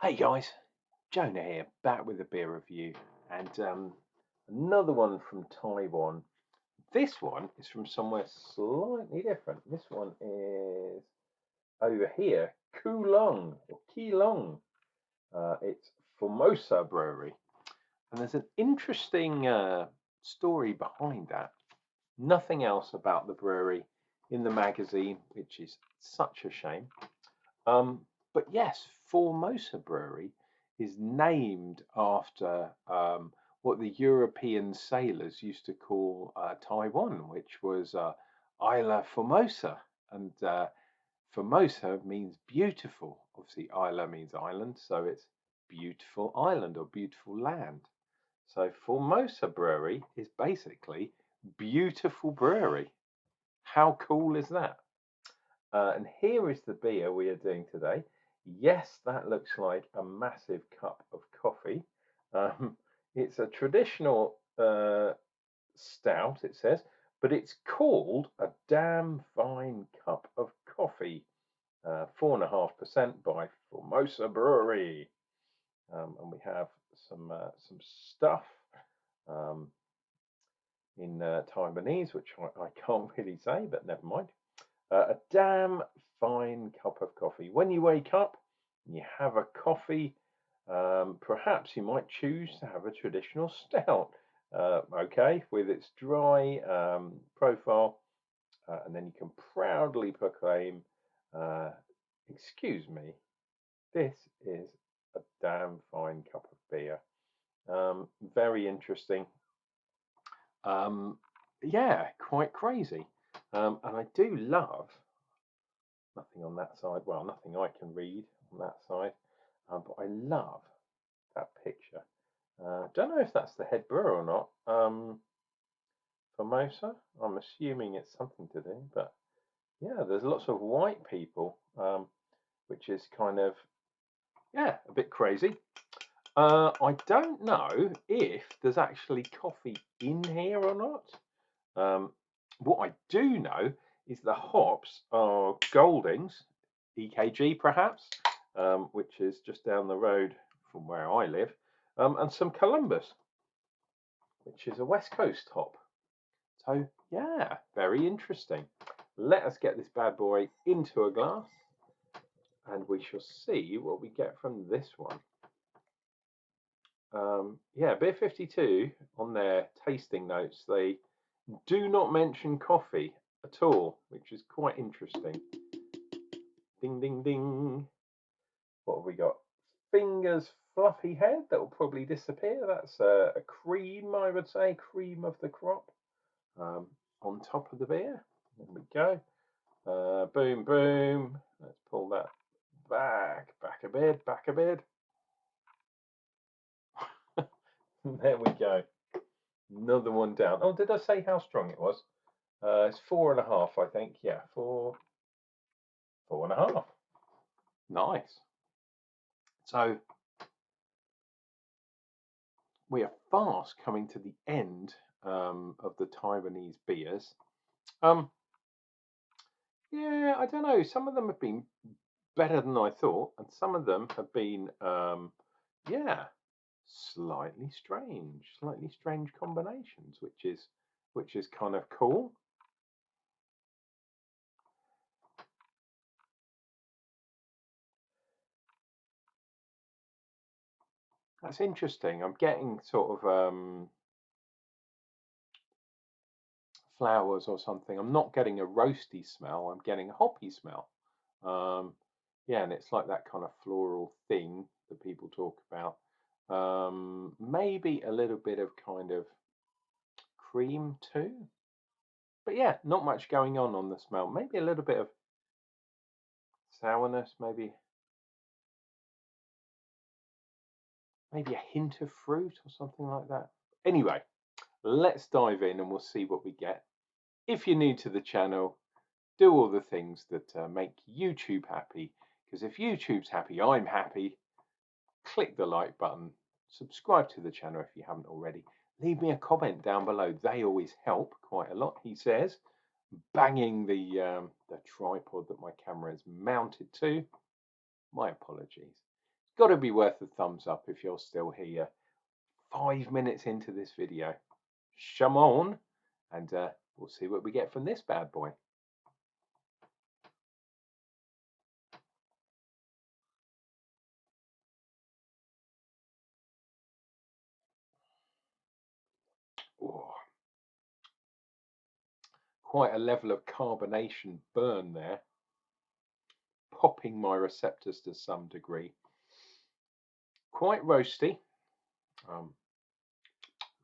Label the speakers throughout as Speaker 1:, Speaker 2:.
Speaker 1: Hey guys, Jonah here, back with a beer review and another one from Taiwan. This one is from somewhere slightly different. This one is over here, Kulong or Keelong. It's Formosa Brewery, and there's an interesting story behind that. Nothing else about the brewery in the magazine, which is such a shame. But yes, Formosa Brewery is named after what the European sailors used to call Taiwan, which was Isla Formosa. And Formosa means beautiful. Obviously, Isla means island, so it's beautiful island or beautiful land. So Formosa Brewery is basically beautiful brewery. How cool is that? And here is the beer we are doing today. Yes, that looks like a massive cup of coffee. Um, it's a traditional stout, it says, but it's called a damn fine cup of coffee. 4.5% by Formosa Brewery. And we have some stuff um, in Taiwanese, which I can't really say, but never mind. A damn fine cup of coffee. When you wake up and you have a coffee, perhaps you might choose to have a traditional stout, okay, with its dry profile, and then you can proudly proclaim, uh, excuse me, this is a damn fine cup of beer. Very interesting. Um, yeah, quite crazy. And I do love nothing on that side. Well, nothing I can read on that side. But I love that picture. Don't know if that's the head brewer or not. Formosa. I'm assuming it's something to do. But yeah, there's lots of white people, which is kind of a bit crazy. I don't know if there's actually coffee in here or not. What I do know is the hops are Goldings, EKG perhaps, which is just down the road from where I live, and some Columbus, which is a West Coast hop. So yeah, very interesting. Let us get this bad boy into a glass, and we shall see what we get from this one. Yeah, Beer 52 on their tasting notes, they do not mention coffee at all, which is quite interesting. Ding, ding, ding. What have we got? Fingers fluffy head that will probably disappear. That's a cream, I would say, cream of the crop on top of the beer. There we go. Boom, boom. Let's pull that back a bit, back a bit. There we go. Another one down. Oh, did I say how strong it was? It's 4.5, I think. Yeah, 4.5. Nice. So we are fast coming to the end of the Taiwanese beers. Yeah, I don't know. Some of them have been better than I thought, and some of them have been, yeah, slightly strange combinations, which is kind of cool. That's interesting. I'm getting sort of flowers or something. I'm not getting a roasty smell. I'm getting a hoppy smell. Yeah, and it's like that kind of floral thing that people talk about. Maybe a little bit of kind of cream too. But yeah, not much going on the smell. Maybe a little bit of sourness, maybe a hint of fruit or something like that. Anyway, let's dive in and we'll see what we get. If you're new to the channel, do all the things that make YouTube happy, because if YouTube's happy, I'm happy. Click the like button, subscribe to the channel if you haven't already. Leave me a comment down below. They always help quite a lot, he says, banging the tripod that my camera is mounted to. My apologies. got to be worth a thumbs up if you're still here 5 minutes into this video. Come on, and we'll see what we get from this bad boy. Oh, quite a level of carbonation burn there, popping my receptors to some degree. Quite roasty. A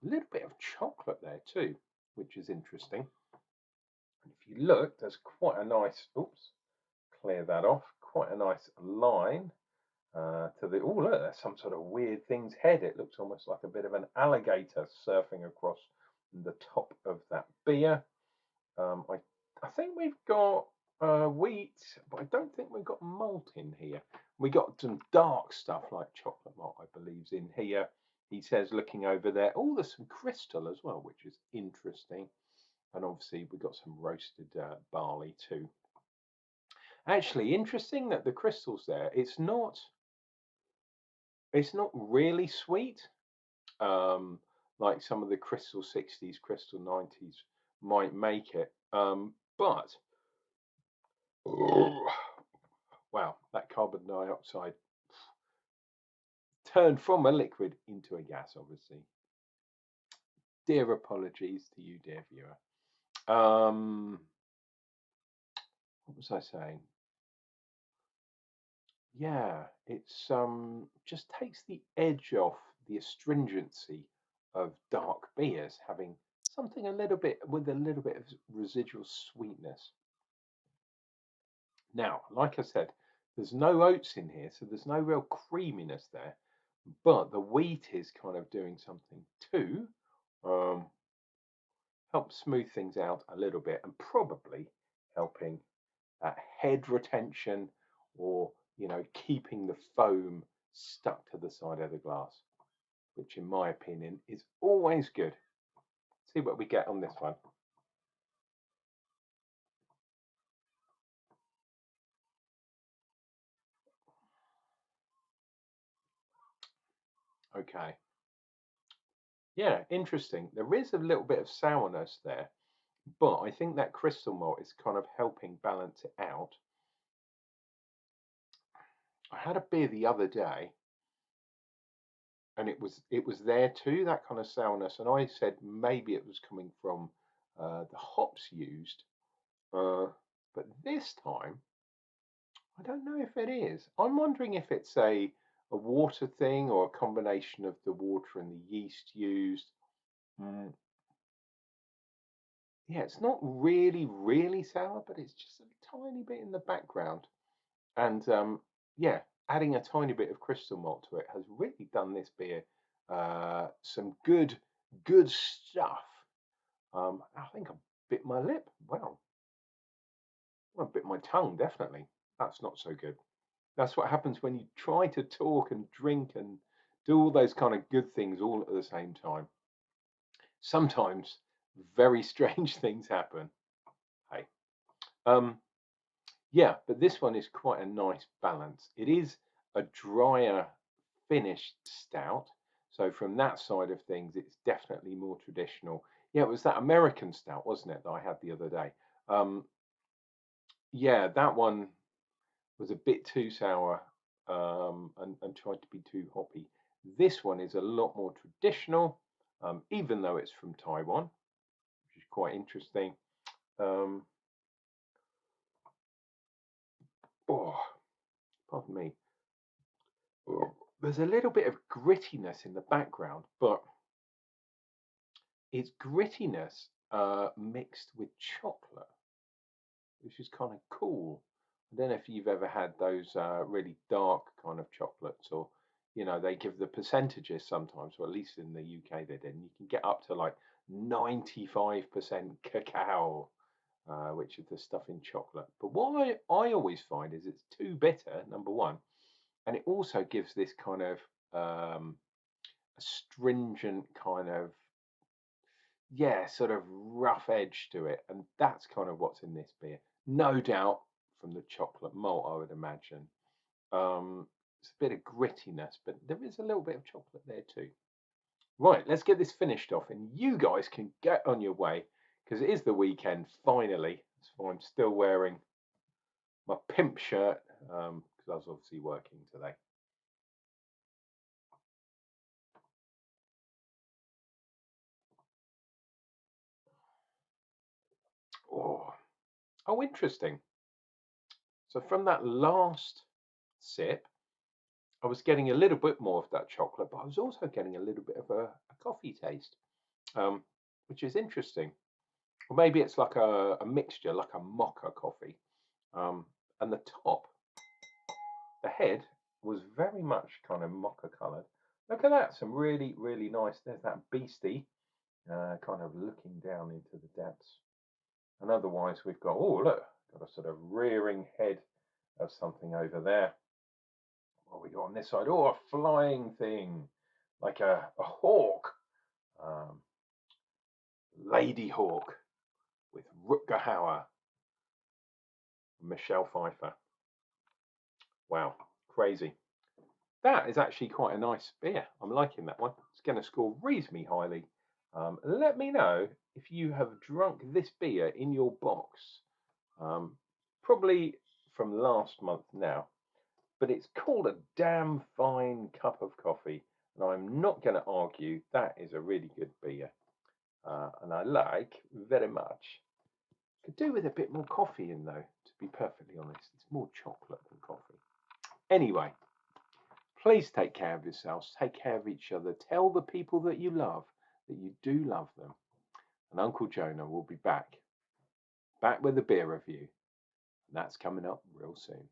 Speaker 1: little bit of chocolate there too, which is interesting. And if you look, there's quite a nice, oops, clear that off, quite a nice line to the, oh look, there's some sort of weird thing's head. It looks almost like a bit of an alligator surfing across the top of that beer. I think we've got wheat, but I don't think we've got malt in here. We got some dark stuff like chocolate malt, I believe, in here. He says, looking over there, oh, there's some crystal as well, which is interesting. And obviously we've got some roasted barley too. Actually, interesting that the crystal's there. It's not really sweet, like some of the crystal 60s, crystal 90s might make it. But oh, wow, that carbon dioxide turned from a liquid into a gas, obviously. Dear apologies to you, dear viewer. What was I saying? Yeah, it's just takes the edge off the astringency of dark beers, having something a little bit with a little bit of residual sweetness. Now, like I said, there's no oats in here, so there's no real creaminess there, but the wheat is kind of doing something too. Help smooth things out a little bit, and probably helping head retention, or keeping the foam stuck to the side of the glass, which in my opinion is always good. See what we get on this one. Okay. Yeah, interesting. There is a little bit of sourness there, but I think that crystal malt is kind of helping balance it out. I had a beer the other day, and it was there too, that kind of sourness, and I said maybe it was coming from the hops used, but this time I don't know if it is. I'm wondering if it's a water thing or a combination of the water and the yeast used. Yeah, it's not really sour, but it's just a tiny bit in the background. And yeah, adding a tiny bit of crystal malt to it has really done this beer some good stuff. I think I bit my lip. Wow, I bit my tongue, definitely. That's not so good. That's what happens when you try to talk and drink and do all those kind of good things all at the same time. Sometimes very strange things happen. Hey, yeah, but this one is quite a nice balance. It is a drier finished stout, so from that side of things, it's definitely more traditional. Yeah, it was that American stout, wasn't it, that I had the other day? Yeah, that one was a bit too sour, and tried to be too hoppy. This one is a lot more traditional, even though it's from Taiwan, which is quite interesting. Oh, pardon me. There's a little bit of grittiness in the background, but it's grittiness mixed with chocolate, which is kind of cool. I don't know if you've ever had those really dark kind of chocolates, or they give the percentages sometimes, or at least in the UK they did, and you can get up to like 95% cacao, which is the stuff in chocolate. But what I always find is it's too bitter, number one, and it also gives this kind of astringent kind of, yeah, sort of rough edge to it, and that's kind of what's in this beer, no doubt from the chocolate malt, I would imagine. It's a bit of grittiness, but there is a little bit of chocolate there too. Right, let's get this finished off, and you guys can get on your way because it is the weekend finally. So I'm still wearing my pimp shirt because I was obviously working today. Oh, interesting. So from that last sip, I was getting a little bit more of that chocolate, but I was also getting a little bit of a coffee taste, which is interesting. Or maybe it's like a mixture, like a mocha coffee. And the top, the head, was very much kind of mocha coloured. Look at that, some really, really nice. There's that beastie kind of looking down into the depths. And otherwise, we've got, oh, look, got a sort of rearing head of something over there. What we got on this side? Oh, a flying thing, like a hawk, um, Lady Hawk with Rutger Hauer, Michelle Pfeiffer. Wow, crazy. That is actually quite a nice beer. I'm liking that one. It's going to score reasonably highly. Let me know if you have drunk this beer in your box, probably from last month now. But it's called a damn fine cup of coffee, and I'm not going to argue that is a really good beer, and I like very much. Could do with a bit more coffee in though, to be perfectly honest. It's more chocolate than coffee. Anyway, please take care of yourselves, take care of each other, tell the people that you love that you do love them, and Uncle Jonah will be back with a beer review, and that's coming up real soon.